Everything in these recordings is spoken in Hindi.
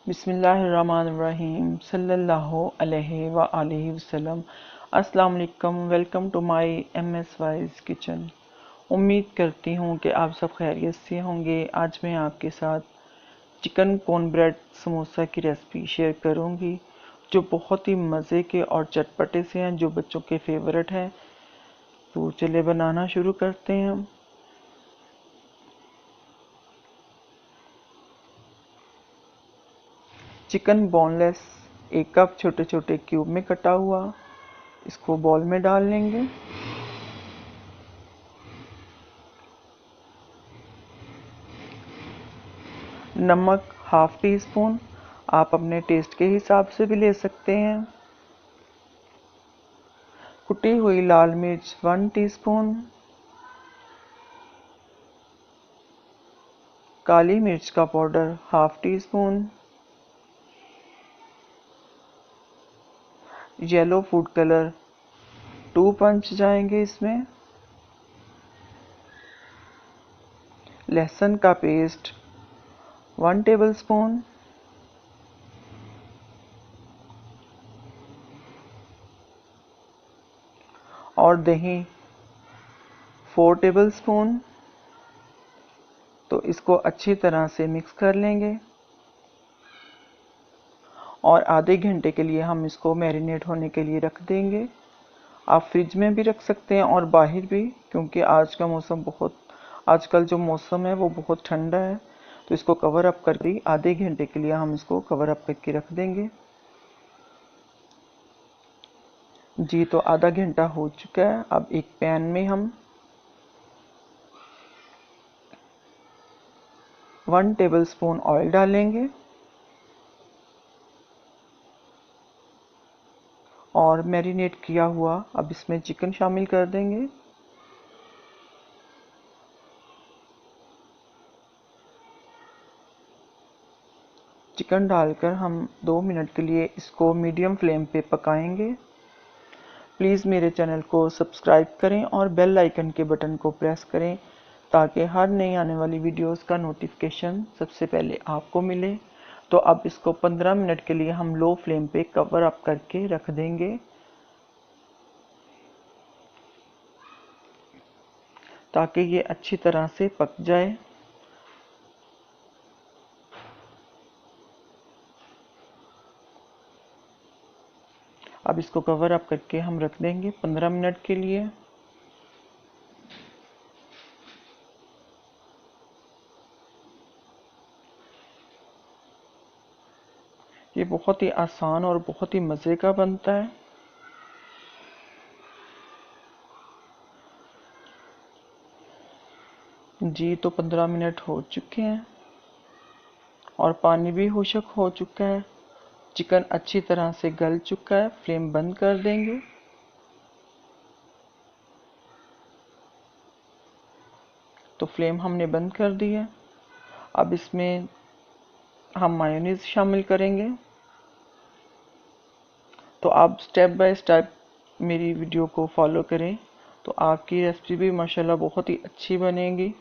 बिस्मिल्लाहिर्रहमानिर्रहीम सल्लल्लाहु अलैहि व आलिहि वसल्लम। अस्सलाम वालेकुम, welcome to my MSY's kitchen. उम्मीद करती हूँ कि आप सब खैरियत से होंगे। आज मैं आपके साथ चिकन कॉर्न ब्रेड समोसा की रेसिपी शेयर करूँगी, जो बहुत ही मज़े के और चटपटे से हैं, जो बच्चों के फेवरेट हैं। तो चलिए बनाना शुरू करते हैं। चिकन बोनलेस 1 कप छोटे छोटे क्यूब में कटा हुआ, इसको बॉल में डाल लेंगे। नमक हाफ टी स्पून, आप अपने टेस्ट के हिसाब से भी ले सकते हैं। कुटी हुई लाल मिर्च 1 टीस्पून, काली मिर्च का powder half tea spoon, yellow food colour 2 पंच जाएंगे इसमें, लहसुन का पेस्ट 1 टेबलस्पून, और दही 4 टेबलस्पून। तो इसको अच्छी तरह से मिक्स कर लेंगे और आधे घंटे के लिए हम इसको मैरिनेट होने के लिए रख देंगे। आप फ्रिज में भी रख सकते हैं और बाहर भी, क्योंकि आजकल जो मौसम है वो बहुत ठंडा है। तो इसको कवर अप करके आधे घंटे के लिए हम इसको कवर अप करके रख देंगे। जी, तो आधा घंटा हो चुका है। अब एक पैन में हम 1 टेबलस्पून ऑयल डालेंगे और मैरिनेट किया हुआ अब इसमें चिकन शामिल कर देंगे। चिकन डालकर हम 2 मिनट के लिए इसको मीडियम फ्लेम पे पकाएंगे। प्लीज़ मेरे चैनल को सब्सक्राइब करें और बेल आइकन के बटन को प्रेस करें, ताकि हर नई आने वाली वीडियोस का नोटिफिकेशन सबसे पहले आपको मिले। तो अब इसको 15 मिनट के लिए हम लो फ्लेम पे कवर अप करके रख देंगे, ताकि ये अच्छी तरह से पक जाए। अब इसको कवर अप करके हम रख देंगे 15 मिनट के लिए। ये बहुत ही आसान और बहुत ही मज़े का बनता है। जी, तो 15 मिनट हो चुके हैं और पानी भी खुश्क हो चुका है। चिकन अच्छी तरह से गल चुका है। फ्लेम बंद कर देंगे। तो फ्लेम हमने बंद कर दी है। अब इसमें हम मायोनीज शामिल करेंगे। तो आप स्टेप बाय स्टेप मेरी वीडियो को फॉलो करें, तो आपकी रेसिपी भी माशाल्लाह बहुत ही अच्छी बनेगी।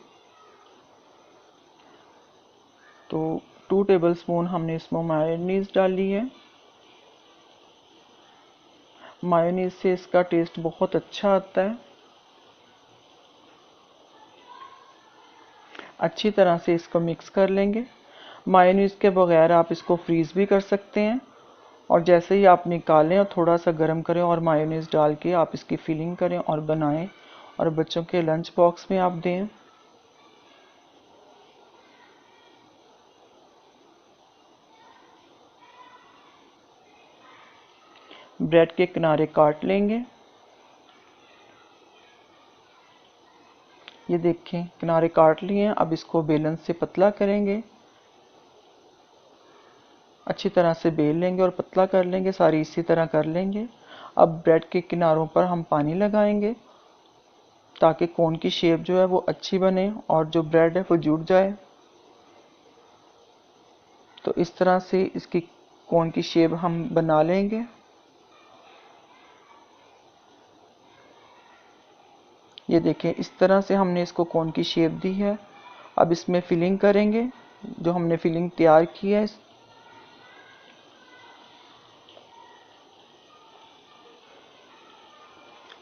तो 2 टेबलस्पून हमने इसमें मायोनीज डाली है। मायोनीज से इसका टेस्ट बहुत अच्छा आता है। अच्छी तरह से इसको मिक्स कर लेंगे। मायोनीज के बगैर आप इसको फ्रीज भी कर सकते हैं, और जैसे ही आप निकालें और थोड़ा सा गर्म करें और मायोनीज डाल के आप इसकी फिलिंग करें और बनाएं और बच्चों के लंच बॉक्स में आप दें। ब्रेड के किनारे काट लेंगे। ये देखें, किनारे काट लिए हैं। अब इसको बेलन से पतला करेंगे। अच्छी तरह से बेल लेंगे और पतला कर लेंगे। सारी इसी तरह कर लेंगे। अब ब्रेड के किनारों पर हम पानी लगाएंगे, ताकि कोन की शेप जो है वो अच्छी बने और जो ब्रेड है वो जुड़ जाए। तो इस तरह से इसकी कोन की शेप हम बना लेंगे। ये देखें, इस तरह से हमने इसको कोन की शेप दी है। अब इसमें फिलिंग करेंगे, जो हमने फिलिंग तैयार की है।